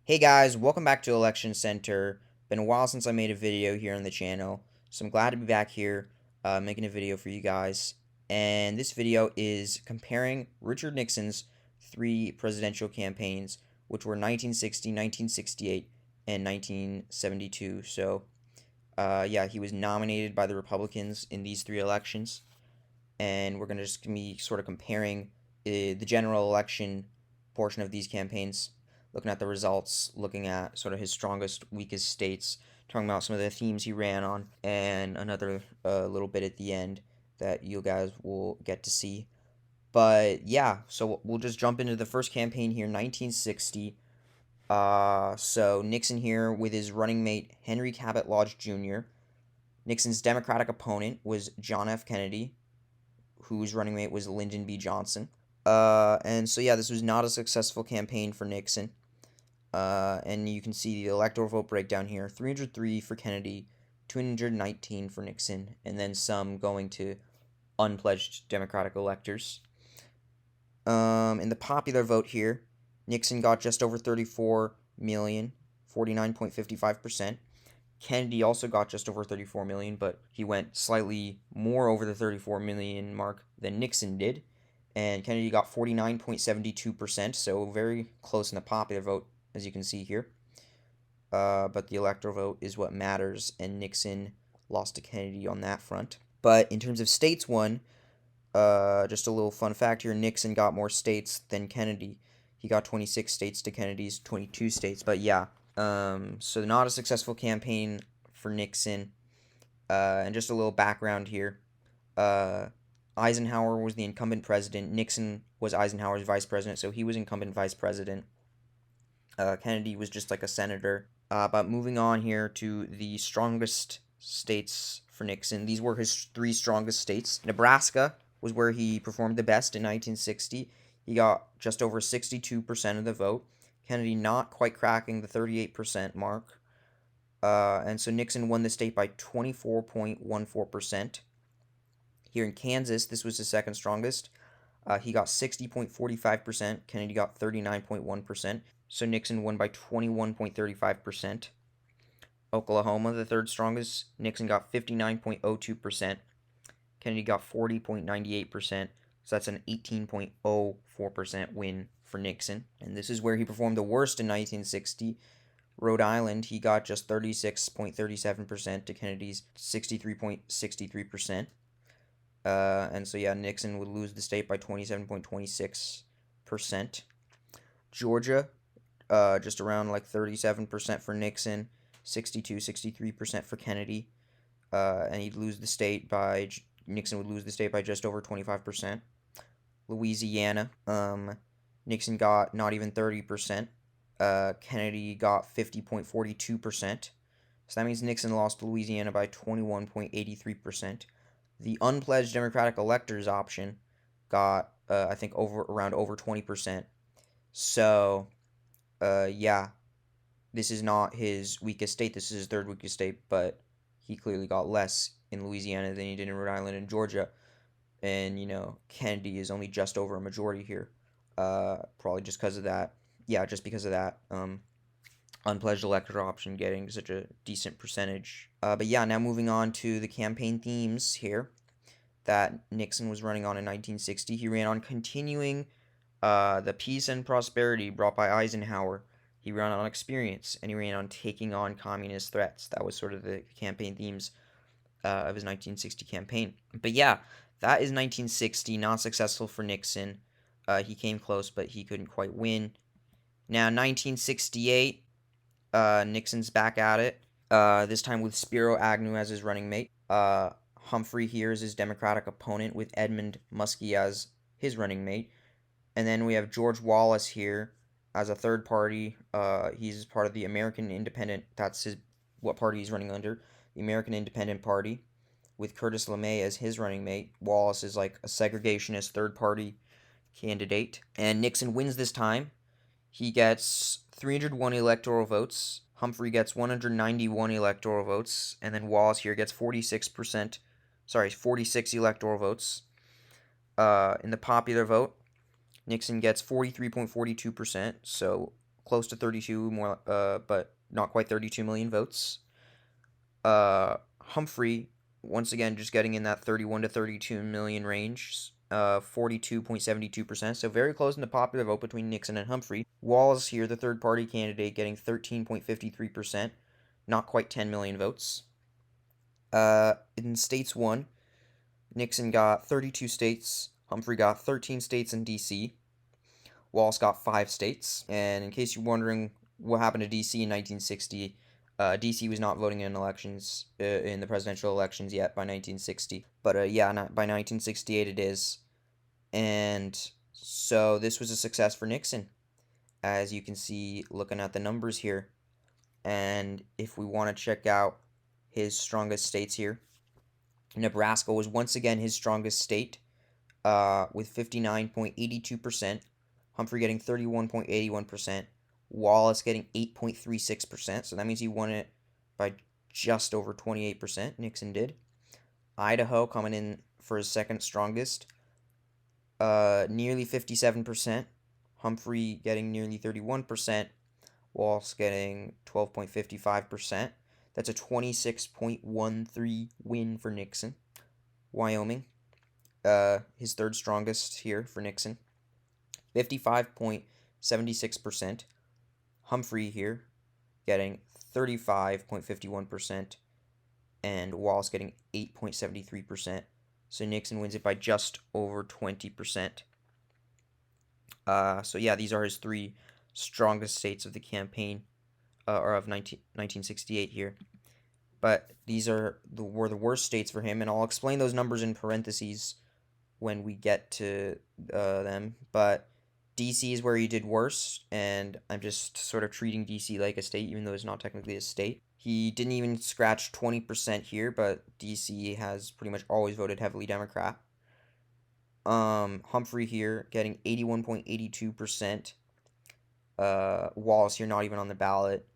Hey guys, welcome back to Election Center. Been a while since I made a video here on the channel, so I'm glad to be back here making a video for you guys. And this video is comparing Richard Nixon's three presidential campaigns, which were 1960, 1968, and 1972. So, yeah, he was nominated by the Republicans in these three elections, and we're gonna just be sort of comparing the general election portion of these campaigns, looking at the results, looking at sort of his strongest, weakest states, talking about some of the themes he ran on, and another little bit at the end that you guys will get to see. But yeah, so we'll just jump into the first campaign here, 1960. So Nixon here with his running mate Henry Cabot Lodge Jr. Nixon's Democratic opponent was John F. Kennedy, whose running mate was Lyndon B. Johnson. And so, yeah, this was not a successful campaign for Nixon. And you can see the electoral vote breakdown here: 303 for Kennedy, 219 for Nixon, and then some going to unpledged Democratic electors. In the popular vote here, Nixon got just over 34 million, 49.55%. Kennedy also got just over 34 million, but he went slightly more over the 34 million mark than Nixon did. And Kennedy got 49.72%, so very close in the popular vote, as you can see here. But the electoral vote is what matters, and Nixon lost to Kennedy on that front. But in terms of states won, just a little fun fact here: Nixon got more states than Kennedy. He got 26 states to Kennedy's 22 states. But yeah, so not a successful campaign for Nixon. And just a little background here. Eisenhower was the incumbent president. Nixon was Eisenhower's vice president, so he was incumbent vice president. Kennedy was just like a senator. But moving on here to the strongest states for Nixon. These were his three strongest states. Nebraska was where he performed the best in 1960. He got just over 62% of the vote. Kennedy not quite cracking the 38% mark. And so Nixon won the state by 24.14%. Here in Kansas, this was the second strongest. He got 60.45%. Kennedy got 39.1%. So Nixon won by 21.35%. Oklahoma, the third strongest. Nixon got 59.02%. Kennedy got 40.98%. So that's an 18.04% win for Nixon. And this is where he performed the worst in 1960. Rhode Island, he got just 36.37% to Kennedy's 63.63%. And so, yeah, Nixon would lose the state by 27.26%. Georgia, just around like 37% for Nixon, 63% for Kennedy. And Nixon would lose the state by just over 25%. Louisiana, Nixon got not even 30%. Kennedy got 50.42%. So that means Nixon lost Louisiana by 21.83%. The unpledged Democratic electors option got, I think, around over 20%. So, yeah, this is not his weakest state. This is his third weakest state, but he clearly got less in Louisiana than he did in Rhode Island and Georgia. And, Kennedy is only just over a majority here. Probably just because of that. Yeah, just because of that. Unpledged elector option getting such a decent percentage. But yeah, now moving on to the campaign themes here that Nixon was running on in 1960. He ran on continuing the peace and prosperity brought by Eisenhower. He ran on experience, and he ran on taking on communist threats. That was sort of the campaign themes of his 1960 campaign. But yeah, that is 1960, not successful for Nixon. He came close, but he couldn't quite win. Now, 1968, Nixon's back at it, this time with Spiro Agnew as his running mate. Humphrey here is his Democratic opponent with Edmund Muskie as his running mate. And then we have George Wallace here as a third party. He's part of the American Independent, what party he's running under, the American Independent Party, with Curtis LeMay as his running mate. Wallace is like a segregationist third party candidate. And Nixon wins this time. He gets 301 electoral votes. Humphrey gets 191 electoral votes. And then Wallace here gets 46 electoral votes. In the popular vote, Nixon gets 43.42%, so close to 32, more, but not quite 32 million votes. Humphrey, once again, just getting in that 31 to 32 million range, 42.72%, so very close in the popular vote between Nixon and Humphrey. Wallace here, the third party candidate, getting 13.53%, not quite 10 million votes. In states won, Nixon got 32 states, Humphrey got 13 states in D.C., Wallace got 5 states, and in case you're wondering what happened to D.C. in 1960, D.C. was not voting in elections, in the presidential elections yet by 1960, but yeah, by 1968 it is, and so this was a success for Nixon, as you can see looking at the numbers here, and if we want to check out his strongest states here, Nebraska was once again his strongest state, with 59.82%, Humphrey getting 31.81%, Wallace getting 8.36%, so that means he won it by just over 28%, Nixon did. Idaho coming in for his second strongest, nearly 57%, Humphrey getting nearly 31%, Wallace getting 12.55%. That's a 26.13 win for Nixon. Wyoming, his third strongest here for Nixon, 55.76%. Humphrey here getting 35.51%, and Wallace getting 8.73%. So Nixon wins it by just over 20%. So yeah, these are his three strongest states of the campaign, or of 1968 here. But these were the worst states for him, and I'll explain those numbers in parentheses when we get to them. But DC is where he did worse, and I'm just sort of treating DC like a state, even though it's not technically a state. He didn't even scratch 20% here, but DC has pretty much always voted heavily Democrat. Humphrey here getting 81.82%. Wallace here not even on the ballot.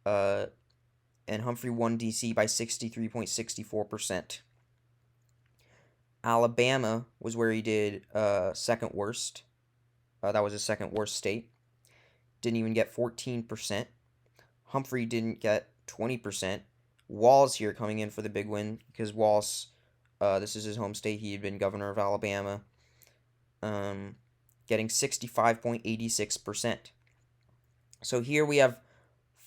And Humphrey won DC by 63.64%. Alabama was where he did second worst. That was his second worst state. Didn't even get 14%. Humphrey didn't get 20%. Wallace here coming in for the big win, because Wallace, this is his home state. He had been governor of Alabama. Getting 65.86%. So here we have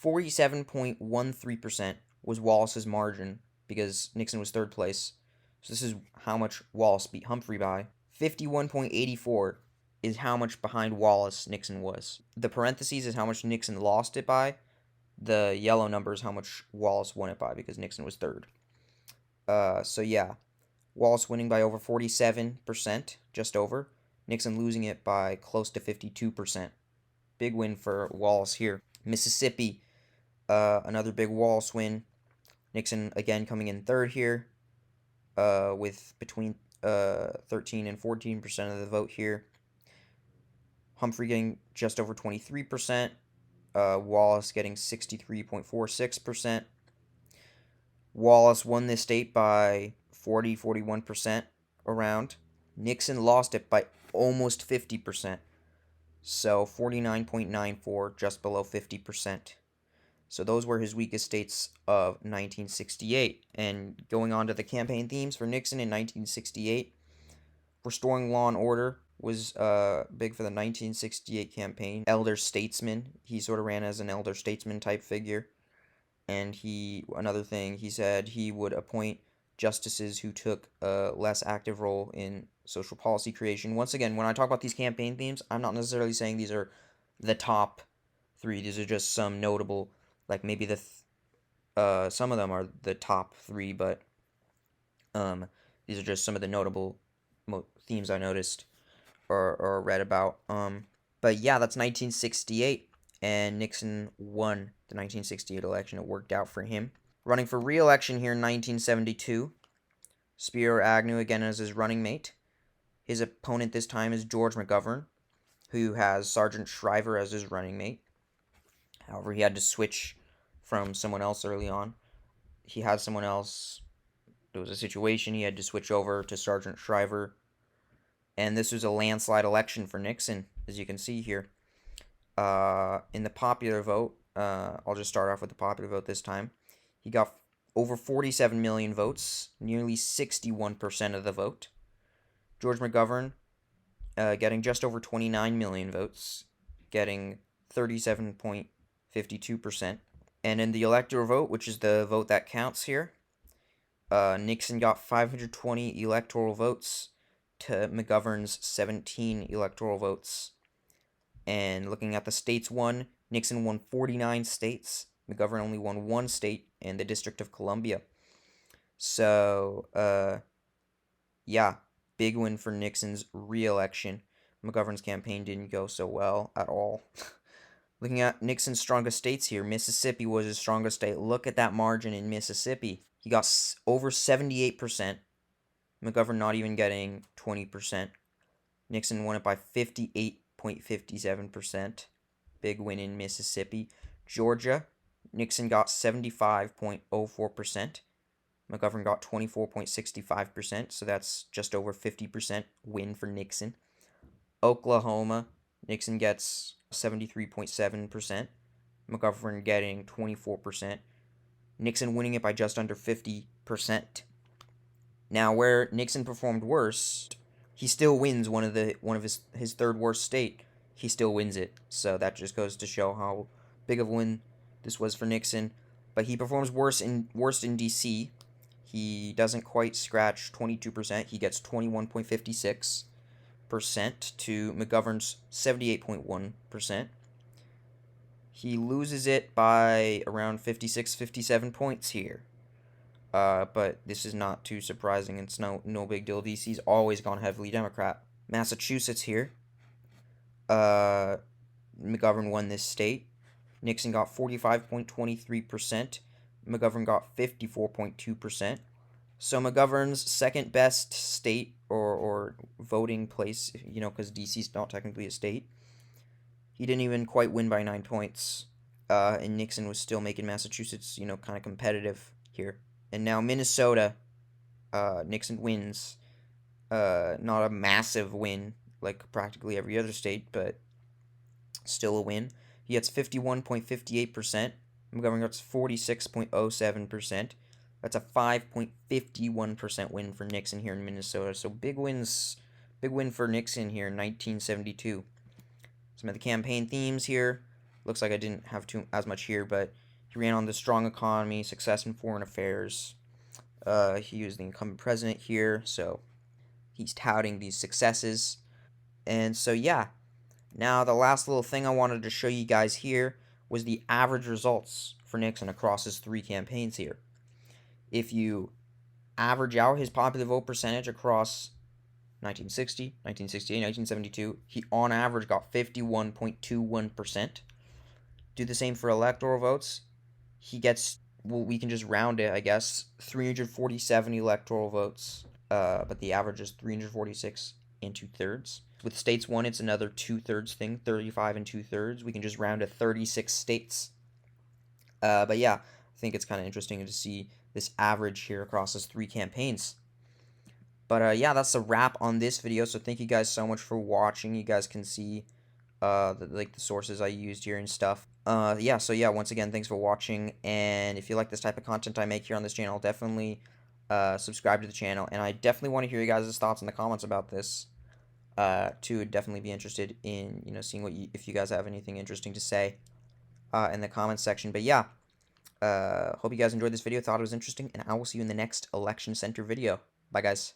47.13% was Wallace's margin, because Nixon was third place. So this is how much Wallace beat Humphrey by. 51.84 is how much behind Wallace Nixon was. The parentheses is how much Nixon lost it by. The yellow number is how much Wallace won it by, because Nixon was third. So yeah, Wallace winning by over 47%, just over. Nixon losing it by close to 52%. Big win for Wallace here. Mississippi, another big Wallace win. Nixon again coming in third here, with between 13 and 14% of the vote here. Humphrey getting just over 23%. Wallace getting 63.46%. Wallace won this state by 41% around. Nixon lost it by almost 50%. So 49.94, just below 50%. So those were his weakest states of 1968. And going on to the campaign themes for Nixon in 1968, restoring law and order was big for the 1968 campaign. Elder statesman, he sort of ran as an elder statesman type figure. And another thing, he said he would appoint justices who took a less active role in social policy creation. Once again, when I talk about these campaign themes, I'm not necessarily saying these are the top three. These are just some notable, like maybe some of them are the top three, but these are just some of the notable themes I noticed or read about. But yeah, that's 1968, and Nixon won the 1968 election. It worked out for him. Running for re-election here in 1972, Spiro Agnew again as his running mate. His opponent this time is George McGovern, who has Sergeant Shriver as his running mate. However, he had to switch from someone else early on. He had someone else. There was a situation. He had to switch over to Sergeant Shriver. And this was a landslide election for Nixon, as you can see here. In the popular vote, I'll just start off with the popular vote this time. He got over 47 million votes, nearly 61% of the vote. George McGovern getting just over 29 million votes, getting 37.52%. And in the electoral vote, which is the vote that counts here, Nixon got 520 electoral votes to McGovern's 17 electoral votes. And looking at the states won, Nixon won 49 states. McGovern only won one state in the District of Columbia. So, yeah, big win for Nixon's re-election. McGovern's campaign didn't go so well at all. Looking at Nixon's strongest states here, Mississippi was his strongest state. Look at that margin in Mississippi. He got over 78%. McGovern not even getting 20%. Nixon won it by 58.57%. Big win in Mississippi. Georgia, Nixon got 75.04%. McGovern got 24.65%, so that's just over 50% win for Nixon. Oklahoma, Nixon gets 73.7%. McGovern getting 24%. Nixon winning it by just under 50%. Now, where Nixon performed worse, he still wins one of his third worst state. He still wins it. So that just goes to show how big of a win this was for Nixon. But he performs worst in DC. He doesn't quite scratch 22%. He gets 21.56% to McGovern's 78.1%. He loses it by around 56, 57 points here. But this is not too surprising. It's no big deal. DC's always gone heavily Democrat. Massachusetts here. McGovern won this state. Nixon got 45.23%. McGovern got 54.2%. So McGovern's second best state or voting place, because DC's not technically a state, he didn't even quite win by 9 points. And Nixon was still making Massachusetts, kind of competitive here. And now Minnesota, Nixon wins. Not a massive win like practically every other state, but still a win. He gets 51.58%. McGovern gets 46.07%. That's a 5.51% win for Nixon here in Minnesota. So big win for Nixon here in 1972. Some of the campaign themes here. Looks like I didn't have as much here, but he ran on the strong economy, success in foreign affairs. He was the incumbent president here, so he's touting these successes. And so, yeah. Now, the last little thing I wanted to show you guys here was the average results for Nixon across his 3 campaigns here. If you average out his popular vote percentage across 1960, 1968, 1972, he on average got 51.21%. Do the same for electoral votes. He gets, well, we can just round it, I guess, 347 electoral votes, but the average is 346 and 2/3. With states won, it's another 2/3 thing, 35 and 2/3. We can just round to 36 states. But yeah, I think it's kind of interesting to see this average here across his 3 campaigns. But yeah, that's a wrap on this video. So thank you guys so much for watching. You guys can see the sources I used here and stuff. Yeah, so yeah, once again, thanks for watching. And if you like this type of content I make here on this channel, definitely subscribe to the channel. And I definitely want to hear you guys' thoughts in the comments about this. To definitely be interested in seeing if you guys have anything interesting to say in the comments section. But yeah, hope you guys enjoyed this video, thought it was interesting, and I will see you in the next election center video. Bye guys.